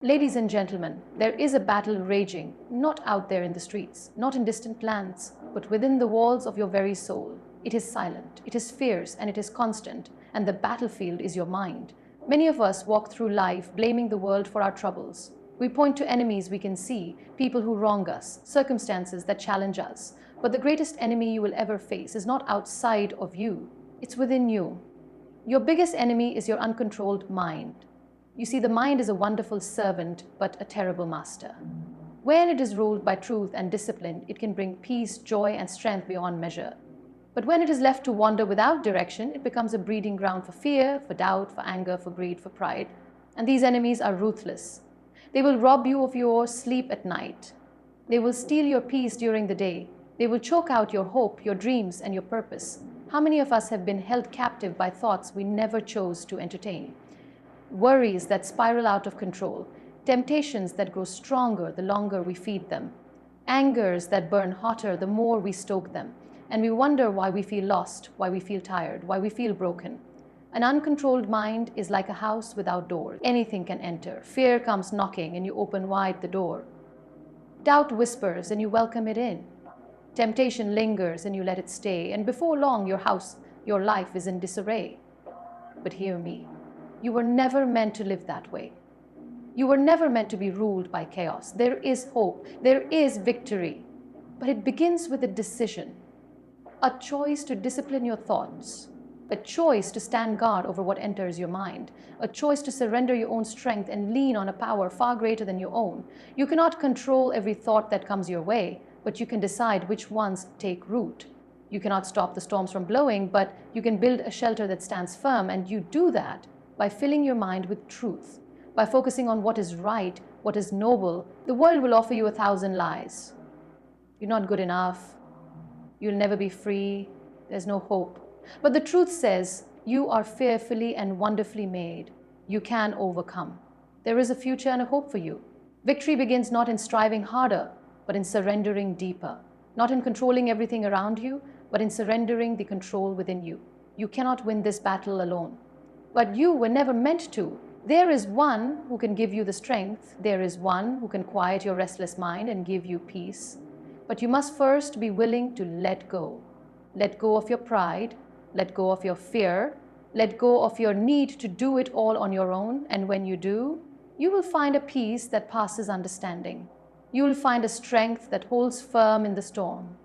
Ladies and gentlemen, there is a battle raging, not out there in the streets, not in distant lands, but within the walls of your very soul. It is silent, it is fierce, and it is constant, and the battlefield is your mind. Many of us walk through life blaming the world for our troubles. We point to enemies we can see, people who wrong us, circumstances that challenge us. But the greatest enemy you will ever face is not outside of you, it's within you. Your biggest enemy is your uncontrolled mind. You see, the mind is a wonderful servant, but a terrible master. When it is ruled by truth and discipline, it can bring peace, joy, and strength beyond measure. But when it is left to wander without direction, it becomes a breeding ground for fear, for doubt, for anger, for greed, for pride. And these enemies are ruthless. They will rob you of your sleep at night. They will steal your peace during the day. They will choke out your hope, your dreams, and your purpose. How many of us have been held captive by thoughts we never chose to entertain? Worries that spiral out of control, temptations that grow stronger the longer we feed them, angers that burn hotter the more we stoke them, and we wonder why we feel lost, why we feel tired, why we feel broken. An uncontrolled mind is like a house without doors. Anything can enter. Fear comes knocking and you open wide the door. Doubt whispers and you welcome it in. Temptation lingers and you let it stay, and before long your house, your life is in disarray. But hear me. You were never meant to live that way. You were never meant to be ruled by chaos. There is hope. There is victory. But it begins with a decision, a choice to discipline your thoughts, a choice to stand guard over what enters your mind, a choice to surrender your own strength and lean on a power far greater than your own. You cannot control every thought that comes your way, but you can decide which ones take root. You cannot stop the storms from blowing, but you can build a shelter that stands firm, and you do that by filling your mind with truth, by focusing on what is right, what is noble. The world will offer you 1,000 lies. You're not good enough. You'll never be free. There's no hope. But the truth says you are fearfully and wonderfully made. You can overcome. There is a future and a hope for you. Victory begins not in striving harder, but in surrendering deeper. Not in controlling everything around you, but in surrendering the control within you. You cannot win this battle alone. But you were never meant to. There is one who can give you the strength. There is one who can quiet your restless mind and give you peace. But you must first be willing to let go. Let go of your pride. Let go of your fear. Let go of your need to do it all on your own. And when you do, you will find a peace that passes understanding. You will find a strength that holds firm in the storm.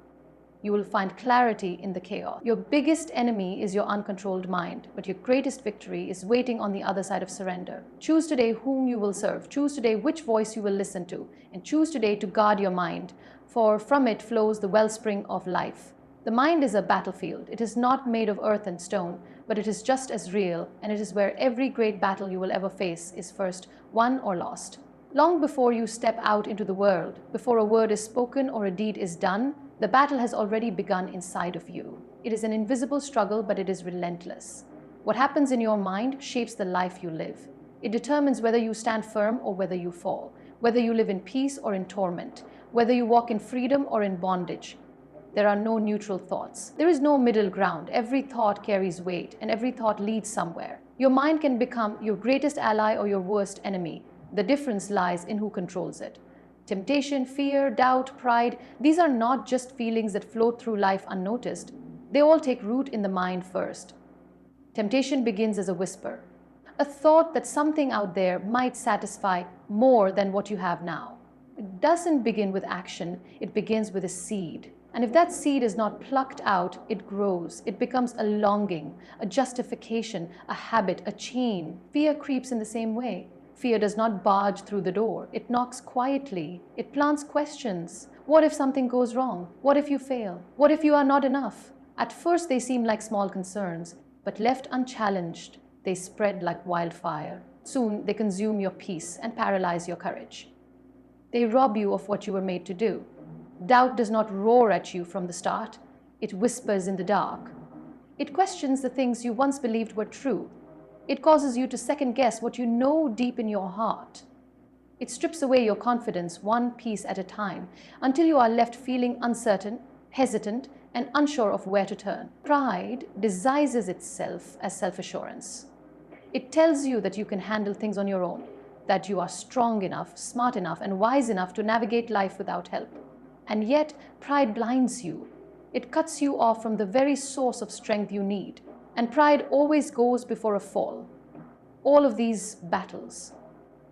You will find clarity in the chaos. Your biggest enemy is your uncontrolled mind, but your greatest victory is waiting on the other side of surrender. Choose today whom you will serve. Choose today which voice you will listen to. And choose today to guard your mind, for from it flows the wellspring of life. The mind is a battlefield. It is not made of earth and stone, but it is just as real, and it is where every great battle you will ever face is first won or lost. Long before you step out into the world, before a word is spoken or a deed is done, the battle has already begun inside of you. It is an invisible struggle, but it is relentless. What happens in your mind shapes the life you live. It determines whether you stand firm or whether you fall, whether you live in peace or in torment, whether you walk in freedom or in bondage. There are no neutral thoughts. There is no middle ground. Every thought carries weight, and every thought leads somewhere. Your mind can become your greatest ally or your worst enemy. The difference lies in who controls it. Temptation, fear, doubt, pride, these are not just feelings that float through life unnoticed. They all take root in the mind first. Temptation begins as a whisper, a thought that something out there might satisfy more than what you have now. It doesn't begin with action, it begins with a seed. And if that seed is not plucked out, it grows. It becomes a longing, a justification, a habit, a chain. Fear creeps in the same way. Fear does not barge through the door. It knocks quietly. It plants questions. What if something goes wrong? What if you fail? What if you are not enough? At first, they seem like small concerns, but left unchallenged, they spread like wildfire. Soon, they consume your peace and paralyze your courage. They rob you of what you were made to do. Doubt does not roar at you from the start. It whispers in the dark. It questions the things you once believed were true. It causes you to second guess what you know deep in your heart. It strips away your confidence one piece at a time until you are left feeling uncertain, hesitant, and unsure of where to turn. Pride disguises itself as self-assurance. It tells you that you can handle things on your own. that you are strong enough, smart enough, and wise enough to navigate life without help. And yet, pride blinds you. It cuts you off from the very source of strength you need. And pride always goes before a fall. All of these battles,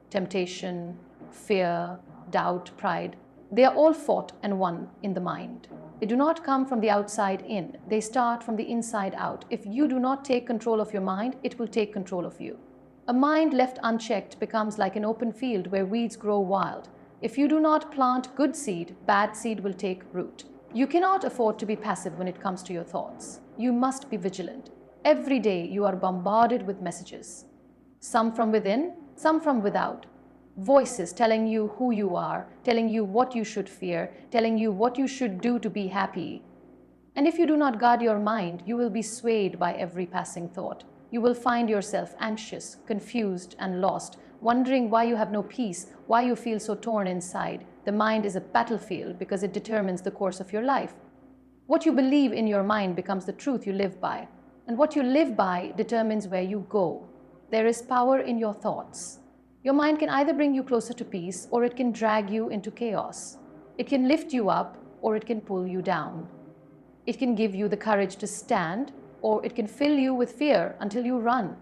temptation, fear, doubt, pride, they are all fought and won in the mind. They do not come from the outside in. They start from the inside out. If you do not take control of your mind, it will take control of you. A mind left unchecked becomes like an open field where weeds grow wild. If you do not plant good seed, bad seed will take root. You cannot afford to be passive when it comes to your thoughts. You must be vigilant. Every day you are bombarded with messages. Some from within, some from without. Voices telling you who you are, telling you what you should fear, telling you what you should do to be happy. And if you do not guard your mind, you will be swayed by every passing thought. You will find yourself anxious, confused, and lost, wondering why you have no peace, why you feel so torn inside. The mind is a battlefield because it determines the course of your life. What you believe in your mind becomes the truth you live by, and what you live by determines where you go. There is power in your thoughts. Your mind can either bring you closer to peace or it can drag you into chaos. It can lift you up or it can pull you down. It can give you the courage to stand or it can fill you with fear until you run.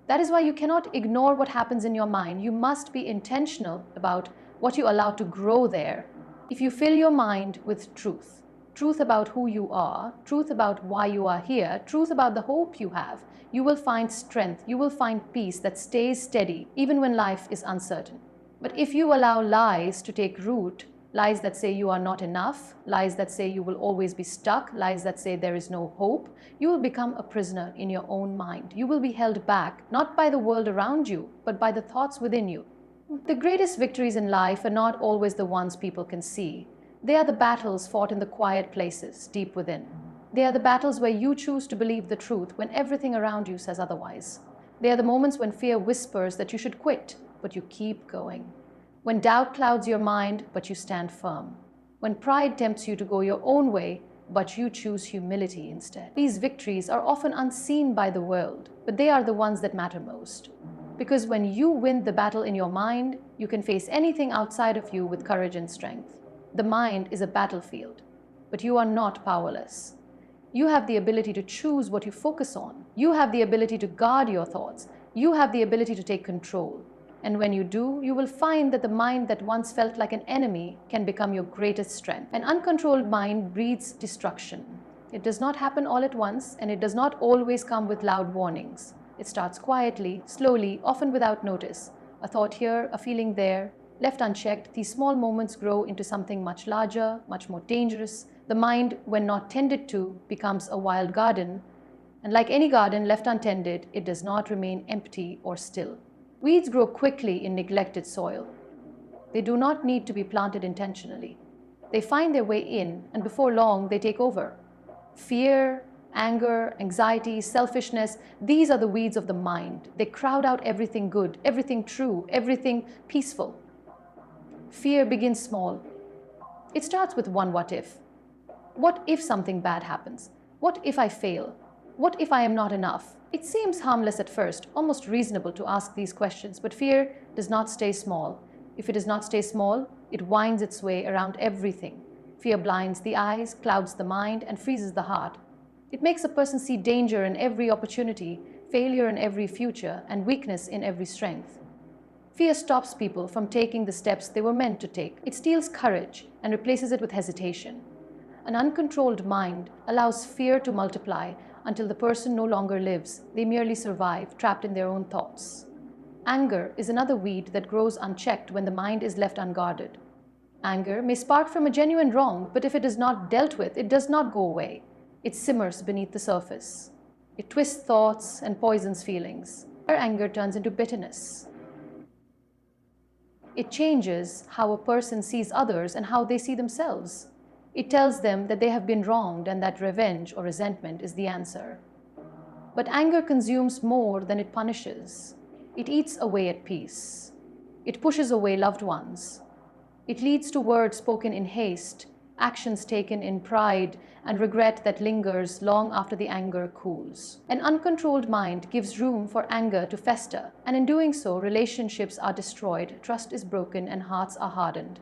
That is why you cannot ignore what happens in your mind. You must be intentional about what you allow to grow there. If you fill your mind with truth, truth about who you are, truth about why you are here, truth about the hope you have, you will find strength, you will find peace that stays steady even when life is uncertain. But if you allow lies to take root, lies that say you are not enough, lies that say you will always be stuck, lies that say there is no hope, you will become a prisoner in your own mind. You will be held back, not by the world around you, but by the thoughts within you. The greatest victories in life are not always the ones people can see. They are the battles fought in the quiet places, deep within. They are the battles where you choose to believe the truth when everything around you says otherwise. They are the moments when fear whispers that you should quit, but you keep going. When doubt clouds your mind, but you stand firm. When pride tempts you to go your own way, but you choose humility instead. These victories are often unseen by the world, but they are the ones that matter most. Because when you win the battle in your mind, you can face anything outside of you with courage and strength. The mind is a battlefield, but you are not powerless. You have the ability to choose what you focus on. You have the ability to guard your thoughts. You have the ability to take control. And when you do, you will find that the mind that once felt like an enemy can become your greatest strength. An uncontrolled mind breeds destruction. It does not happen all at once, and it does not always come with loud warnings. It starts quietly, slowly, often without notice. A thought here, a feeling there. Left unchecked, these small moments grow into something much larger, much more dangerous. The mind, when not tended to, becomes a wild garden. And like any garden left untended, it does not remain empty or still. Weeds grow quickly in neglected soil. They do not need to be planted intentionally. They find their way in, and before long, they take over. Fear, anger, anxiety, selfishness, these are the weeds of the mind. They crowd out everything good, everything true, everything peaceful. Fear begins small. It starts with one what if. What if something bad happens? What if I fail? What if I am not enough? It seems harmless at first, almost reasonable to ask these questions, but fear does not stay small. If it does not stay small, it winds its way around everything. Fear blinds the eyes, clouds the mind, and freezes the heart. It makes a person see danger in every opportunity, failure in every future, and weakness in every strength. Fear stops people from taking the steps they were meant to take. It steals courage and replaces it with hesitation. An uncontrolled mind allows fear to multiply until the person no longer lives. They merely survive, trapped in their own thoughts. Anger is another weed that grows unchecked when the mind is left unguarded. Anger may spark from a genuine wrong, but if it is not dealt with, it does not go away. It simmers beneath the surface. It twists thoughts and poisons feelings. Our anger turns into bitterness. It changes how a person sees others and how they see themselves. It tells them that they have been wronged and that revenge or resentment is the answer. But anger consumes more than it punishes. It eats away at peace. It pushes away loved ones. It leads to words spoken in haste. actions taken in pride, and regret that lingers long after the anger cools. An uncontrolled mind gives room for anger to fester, and in doing so, relationships are destroyed, trust is broken, and hearts are hardened.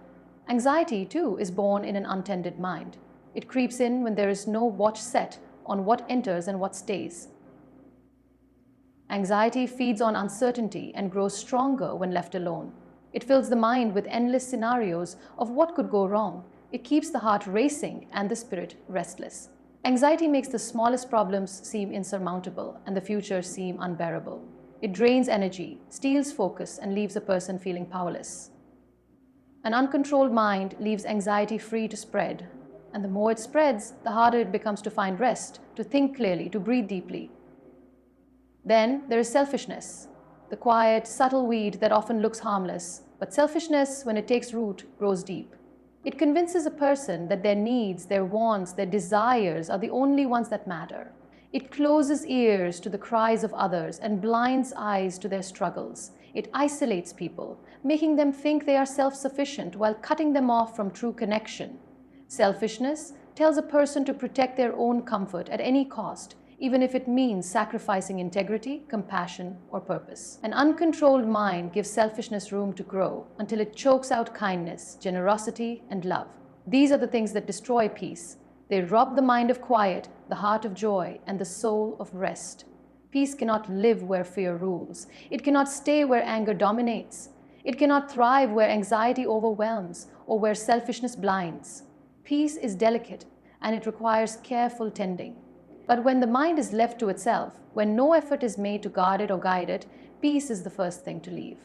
Anxiety, too, is born in an untended mind. It creeps in when there is no watch set on what enters and what stays. Anxiety feeds on uncertainty and grows stronger when left alone. It fills the mind with endless scenarios of what could go wrong. It keeps the heart racing and the spirit restless. Anxiety makes the smallest problems seem insurmountable and the future seem unbearable. It drains energy, steals focus, and leaves a person feeling powerless. An uncontrolled mind leaves anxiety free to spread, and the more it spreads, the harder it becomes to find rest, to think clearly, to breathe deeply. Then there is selfishness, the quiet, subtle weed that often looks harmless, but selfishness, when it takes root, grows deep. It convinces a person that their needs, their wants, their desires are the only ones that matter. It closes ears to the cries of others and blinds eyes to their struggles. It isolates people, making them think they are self-sufficient while cutting them off from true connection. Selfishness tells a person to protect their own comfort at any cost, even if it means sacrificing integrity, compassion, or purpose. An uncontrolled mind gives selfishness room to grow until it chokes out kindness, generosity, and love. These are the things that destroy peace. They rob the mind of quiet, the heart of joy, and the soul of rest. Peace cannot live where fear rules. It cannot stay where anger dominates. It cannot thrive where anxiety overwhelms or where selfishness blinds. Peace is delicate, and it requires careful tending. But when the mind is left to itself, when no effort is made to guard it or guide it, peace is the first thing to leave.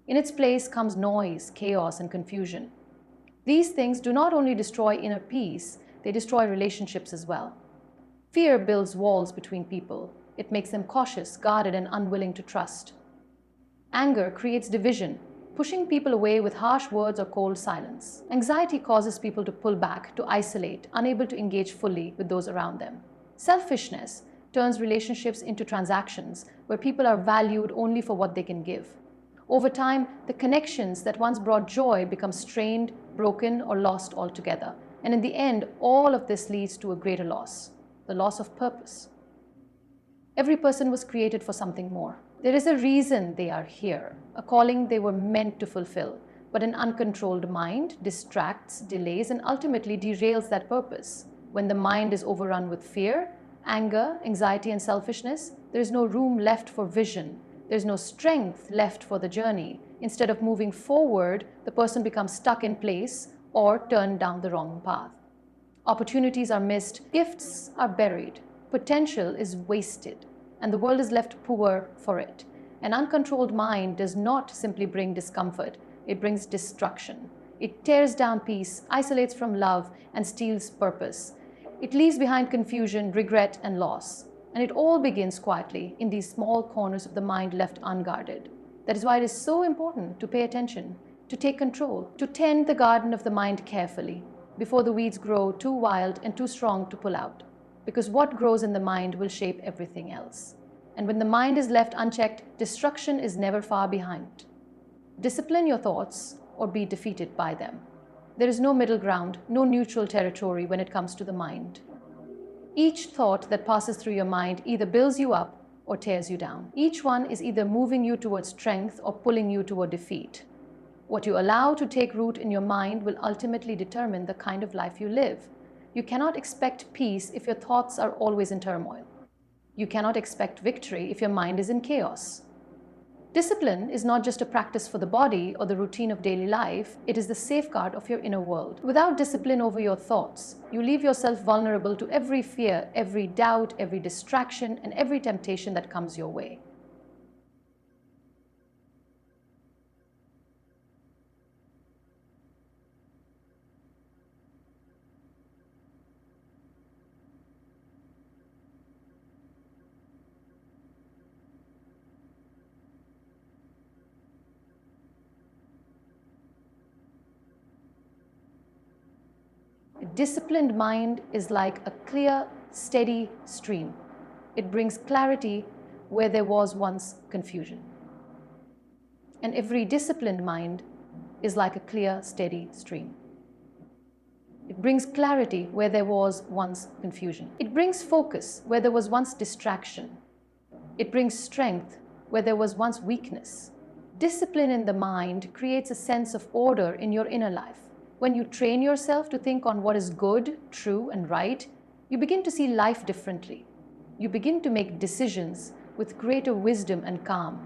In its place comes noise, chaos, and confusion. These things do not only destroy inner peace, they destroy relationships as well. Fear builds walls between people. It makes them cautious, guarded, and unwilling to trust. Anger creates division, pushing people away with harsh words or cold silence. Anxiety causes people to pull back, to isolate, unable to engage fully with those around them. Selfishness turns relationships into transactions where people are valued only for what they can give. Over time, the connections that once brought joy become strained, broken, or lost altogether. And in the end, all of this leads to a greater loss, the loss of purpose. Every person was created for something more. There is a reason they are here, a calling they were meant to fulfill. But an uncontrolled mind distracts, delays, and ultimately derails that purpose. When the mind is overrun with fear, anger, anxiety, and selfishness, there is no room left for vision. There is no strength left for the journey. Instead of moving forward, the person becomes stuck in place or turned down the wrong path. Opportunities are missed, gifts are buried, potential is wasted, and the world is left poor for it. An uncontrolled mind does not simply bring discomfort, it brings destruction. It tears down peace, isolates from love, and steals purpose. It leaves behind confusion, regret, and loss. And it all begins quietly in these small corners of the mind left unguarded. That is why it is so important to pay attention, to take control, to tend the garden of the mind carefully, before the weeds grow too wild and too strong to pull out. Because what grows in the mind will shape everything else. And when the mind is left unchecked, destruction is never far behind. Discipline your thoughts or be defeated by them. There is no middle ground, no neutral territory when it comes to the mind. Each thought that passes through your mind either builds you up or tears you down. Each one is either moving you towards strength or pulling you toward defeat. What you allow to take root in your mind will ultimately determine the kind of life you live. You cannot expect peace if your thoughts are always in turmoil. You cannot expect victory if your mind is in chaos. Discipline is not just a practice for the body or the routine of daily life, it is the safeguard of your inner world. Without discipline over your thoughts, you leave yourself vulnerable to every fear, every doubt, every distraction, and every temptation that comes your way. A disciplined mind is like a clear, steady stream. It brings clarity where there was once confusion. And every disciplined mind is like a clear, steady stream. It brings clarity where there was once confusion. It brings focus where there was once distraction. It brings strength where there was once weakness. Discipline in the mind creates a sense of order in your inner life. When you train yourself to think on what is good, true, and right, you begin to see life differently. You begin to make decisions with greater wisdom and calm.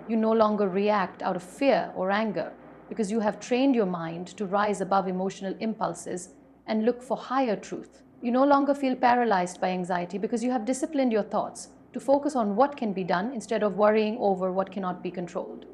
You no longer react out of fear or anger because you have trained your mind to rise above emotional impulses and look for higher truth. You no longer feel paralyzed by anxiety because you have disciplined your thoughts to focus on what can be done instead of worrying over what cannot be controlled.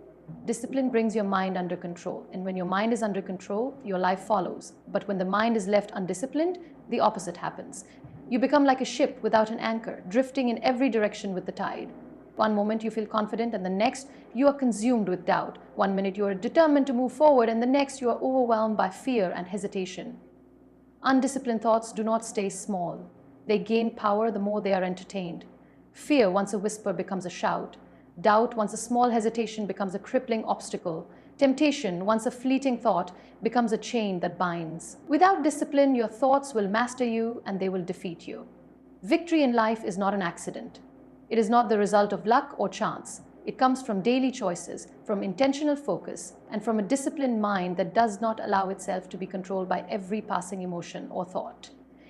Discipline brings your mind under control, and when your mind is under control, your life follows. But when the mind is left undisciplined, the opposite happens. You become like a ship without an anchor, drifting in every direction with the tide. One moment you feel confident, and the next you are consumed with doubt. One minute you are determined to move forward, and the next you are overwhelmed by fear and hesitation. Undisciplined thoughts do not stay small. They gain power the more they are entertained. Fear, once a whisper, becomes a shout. Doubt, once a small hesitation, becomes a crippling obstacle. Temptation, once a fleeting thought, becomes a chain that binds. Without discipline, your thoughts will master you and they will defeat you. Victory in life is not an accident. It is not the result of luck or chance. It comes from daily choices, from intentional focus, and from a disciplined mind that does not allow itself to be controlled by every passing emotion or thought.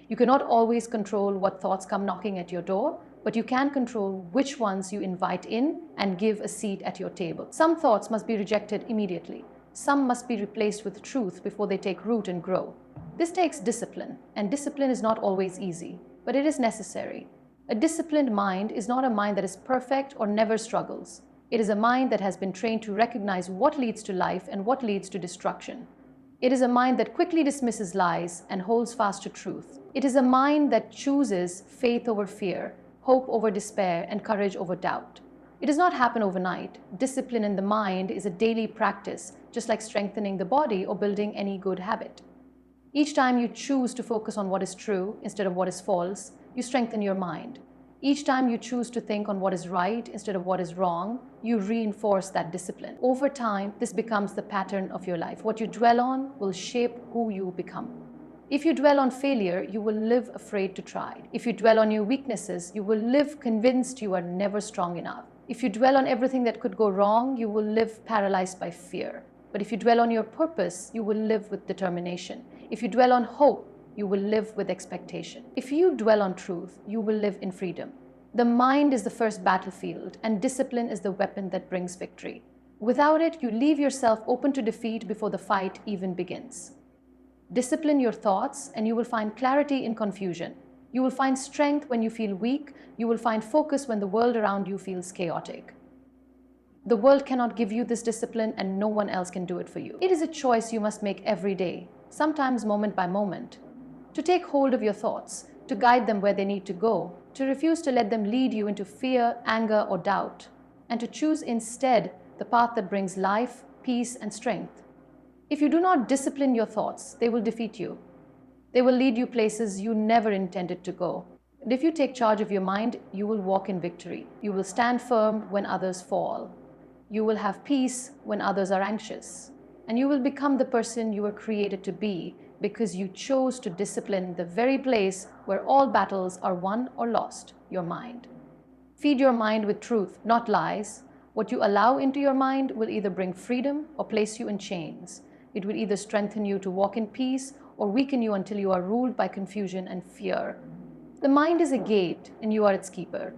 You cannot always control what thoughts come knocking at your door, but you can control which ones you invite in and give a seat at your table. Some thoughts must be rejected immediately. Some must be replaced with truth before they take root and grow. This takes discipline, and discipline is not always easy, but it is necessary. A disciplined mind is not a mind that is perfect or never struggles. It is a mind that has been trained to recognize what leads to life and what leads to destruction. It is a mind that quickly dismisses lies and holds fast to truth. It is a mind that chooses faith over fear, hope over despair, and courage over doubt. It does not happen overnight. Discipline in the mind is a daily practice, just like strengthening the body or building any good habit. Each time you choose to focus on what is true instead of what is false, you strengthen your mind. Each time you choose to think on what is right instead of what is wrong, you reinforce that discipline. Over time, this becomes the pattern of your life. What you dwell on will shape who you become. If you dwell on failure, you will live afraid to try. If you dwell on your weaknesses, you will live convinced you are never strong enough. If you dwell on everything that could go wrong, you will live paralyzed by fear. But if you dwell on your purpose, you will live with determination. If you dwell on hope, you will live with expectation. If you dwell on truth, you will live in freedom. The mind is the first battlefield, and discipline is the weapon that brings victory. Without it, you leave yourself open to defeat before the fight even begins. Discipline your thoughts, and you will find clarity in confusion. You will find strength when you feel weak. You will find focus when the world around you feels chaotic. The world cannot give you this discipline, and no one else can do it for you. It is a choice you must make every day, sometimes moment by moment, to take hold of your thoughts, to guide them where they need to go, to refuse to let them lead you into fear, anger, or doubt, and to choose instead the path that brings life, peace, and strength. If you do not discipline your thoughts, they will defeat you. They will lead you places you never intended to go. And if you take charge of your mind, you will walk in victory. You will stand firm when others fall. You will have peace when others are anxious. And you will become the person you were created to be because you chose to discipline the very place where all battles are won or lost, your mind. Feed your mind with truth, not lies. What you allow into your mind will either bring freedom or place you in chains. It will either strengthen you to walk in peace or weaken you until you are ruled by confusion and fear. The mind is a gate and you are its keeper.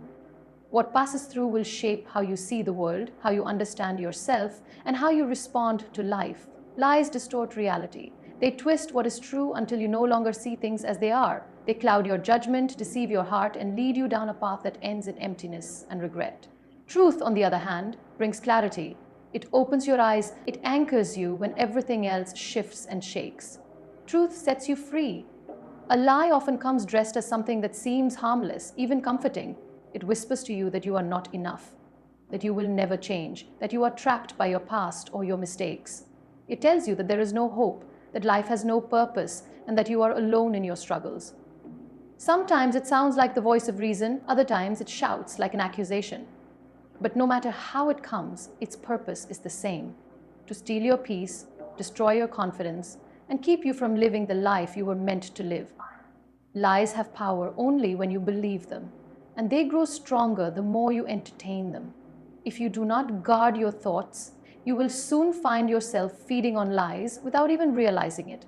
What passes through will shape how you see the world, how you understand yourself, and how you respond to life. Lies distort reality. They twist what is true until you no longer see things as they are. They cloud your judgment, deceive your heart, and lead you down a path that ends in emptiness and regret. Truth, on the other hand, brings clarity. It opens your eyes, it anchors you when everything else shifts and shakes. Truth sets you free. A lie often comes dressed as something that seems harmless, even comforting. It whispers to you that you are not enough, that you will never change, that you are trapped by your past or your mistakes. It tells you that there is no hope, that life has no purpose, and that you are alone in your struggles. Sometimes it sounds like the voice of reason, other times it shouts like an accusation. But no matter how it comes, its purpose is the same: to steal your peace, destroy your confidence, and keep you from living the life you were meant to live. Lies have power only when you believe them, and they grow stronger the more you entertain them. If you do not guard your thoughts, you will soon find yourself feeding on lies without even realizing it.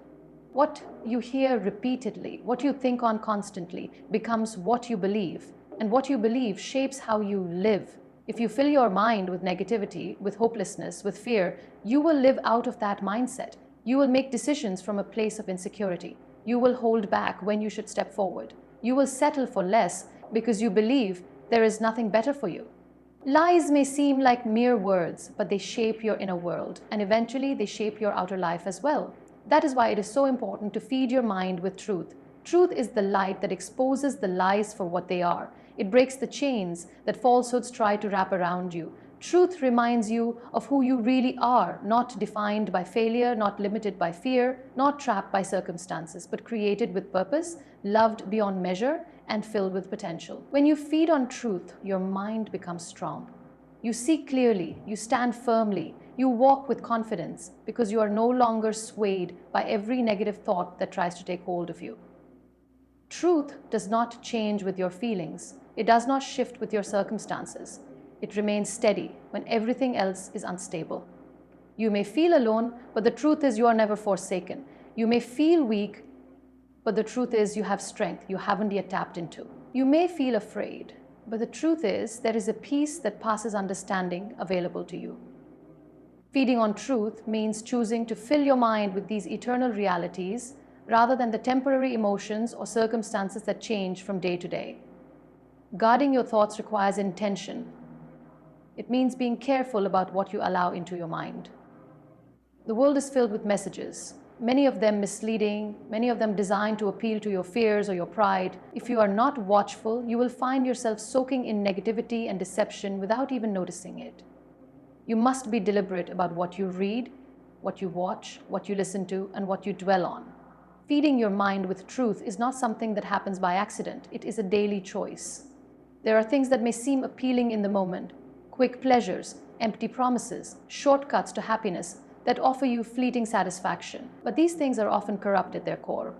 What you hear repeatedly, what you think on constantly, becomes what you believe, and what you believe shapes how you live. If you fill your mind with negativity, with hopelessness, with fear, you will live out of that mindset. You will make decisions from a place of insecurity. You will hold back when you should step forward. You will settle for less because you believe there is nothing better for you. Lies may seem like mere words, but they shape your inner world, and eventually they shape your outer life as well. That is why it is so important to feed your mind with truth. Truth is the light that exposes the lies for what they are. It breaks the chains that falsehoods try to wrap around you. Truth reminds you of who you really are, not defined by failure, not limited by fear, not trapped by circumstances, but created with purpose, loved beyond measure, and filled with potential. When you feed on truth, your mind becomes strong. You see clearly, you stand firmly, you walk with confidence because you are no longer swayed by every negative thought that tries to take hold of you. Truth does not change with your feelings. It does not shift with your circumstances. It remains steady when everything else is unstable. You may feel alone, but the truth is you are never forsaken. You may feel weak, but the truth is you have strength you haven't yet tapped into. You may feel afraid, but the truth is there is a peace that passes understanding available to you. Feeding on truth means choosing to fill your mind with these eternal realities rather than the temporary emotions or circumstances that change from day to day. Guarding your thoughts requires intention. It means being careful about what you allow into your mind. The world is filled with messages, many of them misleading, many of them designed to appeal to your fears or your pride. If you are not watchful, you will find yourself soaking in negativity and deception without even noticing it. You must be deliberate about what you read, what you watch, what you listen to, and what you dwell on. Feeding your mind with truth is not something that happens by accident. It is a daily choice. There are things that may seem appealing in the moment, quick pleasures, empty promises, shortcuts to happiness that offer you fleeting satisfaction. But these things are often corrupt at their core.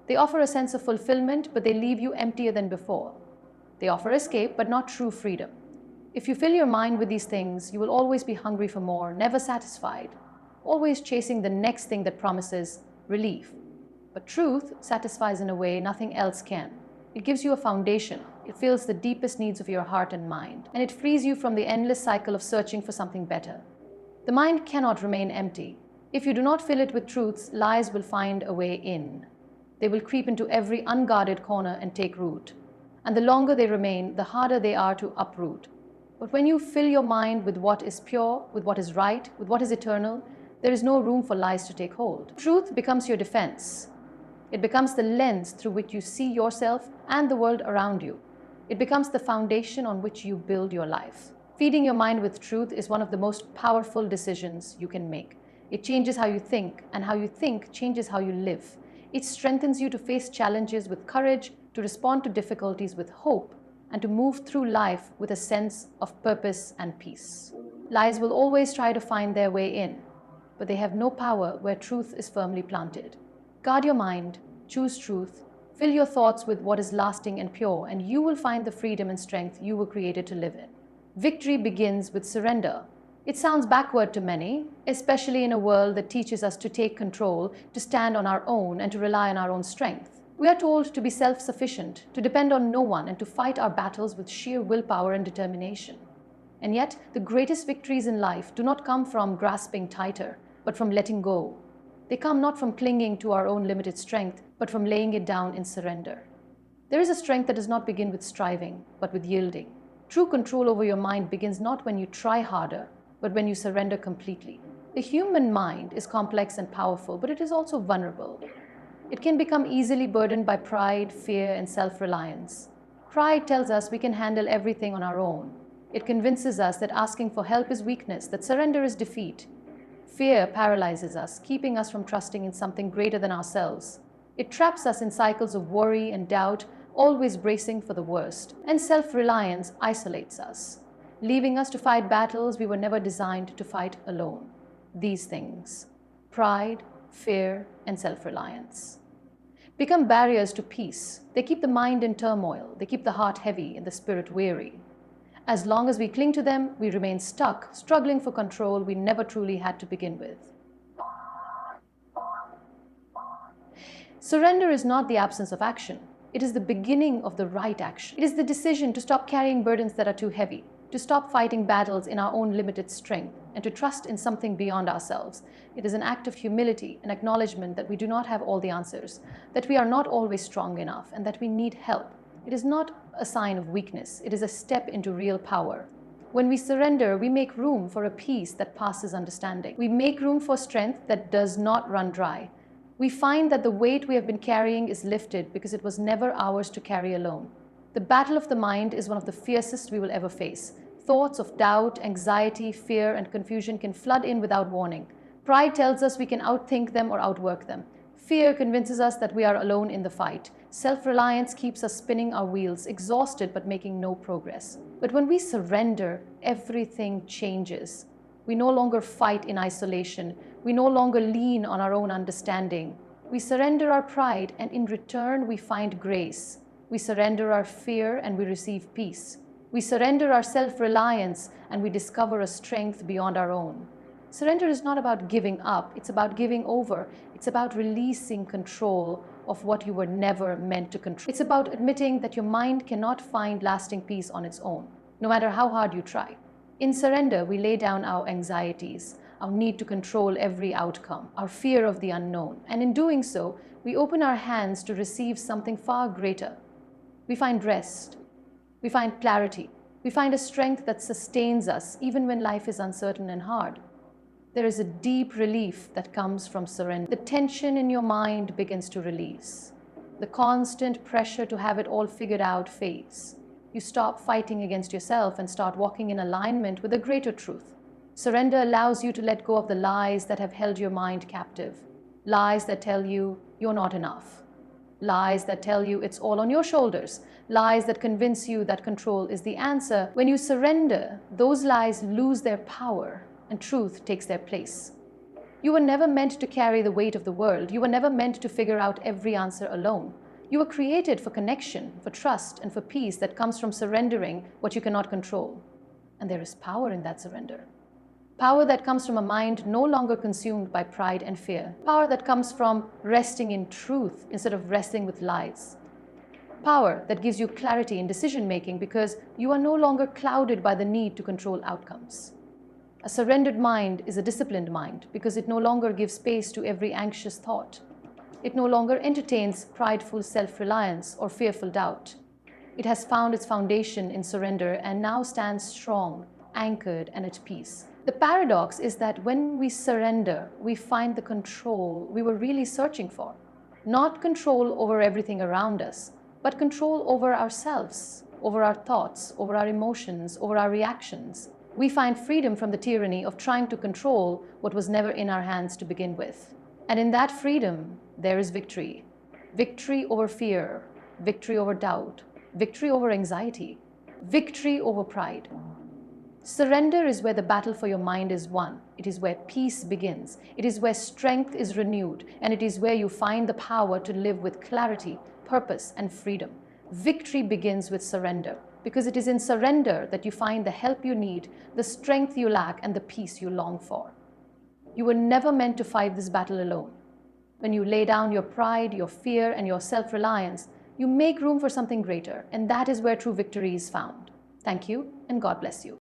They offer a sense of fulfillment, but they leave you emptier than before. They offer escape, but not true freedom. If you fill your mind with these things, you will always be hungry for more, never satisfied, always chasing the next thing that promises relief. But truth satisfies in a way nothing else can. It gives you a foundation. It fills the deepest needs of your heart and mind, and it frees you from the endless cycle of searching for something better. The mind cannot remain empty. If you do not fill it with truths, lies will find a way in. They will creep into every unguarded corner and take root. And the longer they remain, the harder they are to uproot. But when you fill your mind with what is pure, with what is right, with what is eternal, there is no room for lies to take hold. Truth becomes your defense. It becomes the lens through which you see yourself and the world around you. It becomes the foundation on which you build your life. Feeding your mind with truth is one of the most powerful decisions you can make. It changes how you think, and how you think changes how you live. It strengthens you to face challenges with courage, to respond to difficulties with hope, and to move through life with a sense of purpose and peace. Lies will always try to find their way in, but they have no power where truth is firmly planted. Guard your mind, choose truth, fill your thoughts with what is lasting and pure, and you will find the freedom and strength you were created to live in. Victory begins with surrender. It sounds backward to many, especially in a world that teaches us to take control, to stand on our own, and to rely on our own strength. We are told to be self-sufficient, to depend on no one, and to fight our battles with sheer willpower and determination. And yet, the greatest victories in life do not come from grasping tighter, but from letting go. They come not from clinging to our own limited strength, but from laying it down in surrender. There is a strength that does not begin with striving, but with yielding. True control over your mind begins not when you try harder, but when you surrender completely. The human mind is complex and powerful, but it is also vulnerable. It can become easily burdened by pride, fear, and self-reliance. Pride tells us we can handle everything on our own. It convinces us that asking for help is weakness, that surrender is defeat. Fear paralyzes us, keeping us from trusting in something greater than ourselves. It traps us in cycles of worry and doubt, always bracing for the worst. And self-reliance isolates us, leaving us to fight battles we were never designed to fight alone. These things, pride, fear, and self-reliance. Become barriers to peace. They keep the mind in turmoil. They keep the heart heavy and the spirit weary. As long as we cling to them, we remain stuck, struggling for control we never truly had to begin with. Surrender is not the absence of action. It is the beginning of the right action. It is the decision to stop carrying burdens that are too heavy, to stop fighting battles in our own limited strength, and to trust in something beyond ourselves. It is an act of humility, an acknowledgement that we do not have all the answers, that we are not always strong enough, and that we need help. It is not a sign of weakness. It is a step into real power. When we surrender, we make room for a peace that passes understanding. We make room for strength that does not run dry. We find that the weight we have been carrying is lifted because it was never ours to carry alone. The battle of the mind is one of the fiercest we will ever face. Thoughts of doubt, anxiety, fear, and confusion can flood in without warning. Pride tells us we can outthink them or outwork them. Fear convinces us that we are alone in the fight. Self-reliance keeps us spinning our wheels, exhausted but making no progress. But when we surrender, everything changes. We no longer fight in isolation. We no longer lean on our own understanding. We surrender our pride, and in return we find grace. We surrender our fear and we receive peace. We surrender our self-reliance and we discover a strength beyond our own. Surrender is not about giving up, it's about giving over. It's about releasing control of what you were never meant to control. It's about admitting that your mind cannot find lasting peace on its own, no matter how hard you try. In surrender, we lay down our anxieties, our need to control every outcome, our fear of the unknown. And in doing so, we open our hands to receive something far greater. We find rest. We find clarity. We find a strength that sustains us even when life is uncertain and hard. There is a deep relief that comes from surrender. The tension in your mind begins to release. The constant pressure to have it all figured out fades. You stop fighting against yourself and start walking in alignment with a greater truth. Surrender allows you to let go of the lies that have held your mind captive. Lies that tell you you're not enough. Lies that tell you it's all on your shoulders. Lies that convince you that control is the answer. When you surrender, those lies lose their power and truth takes their place. You were never meant to carry the weight of the world. You were never meant to figure out every answer alone. You were created for connection, for trust, and for peace that comes from surrendering what you cannot control. And there is power in that surrender. Power that comes from a mind no longer consumed by pride and fear. Power that comes from resting in truth instead of resting with lies. Power that gives you clarity in decision-making because you are no longer clouded by the need to control outcomes. A surrendered mind is a disciplined mind because it no longer gives space to every anxious thought. It no longer entertains prideful self-reliance or fearful doubt. It has found its foundation in surrender and now stands strong, anchored, and at peace. The paradox is that when we surrender, we find the control we were really searching for. Not control over everything around us, but control over ourselves, over our thoughts, over our emotions, over our reactions. We find freedom from the tyranny of trying to control what was never in our hands to begin with. And in that freedom, there is victory. Victory over fear, victory over doubt, victory over anxiety, victory over pride. Surrender is where the battle for your mind is won. It is where peace begins. It is where strength is renewed. And it is where you find the power to live with clarity, purpose, and freedom. Victory begins with surrender, because it is in surrender that you find the help you need, the strength you lack, and the peace you long for. You were never meant to fight this battle alone. When you lay down your pride, your fear, and your self-reliance, you make room for something greater, and that is where true victory is found. Thank you, and God bless you.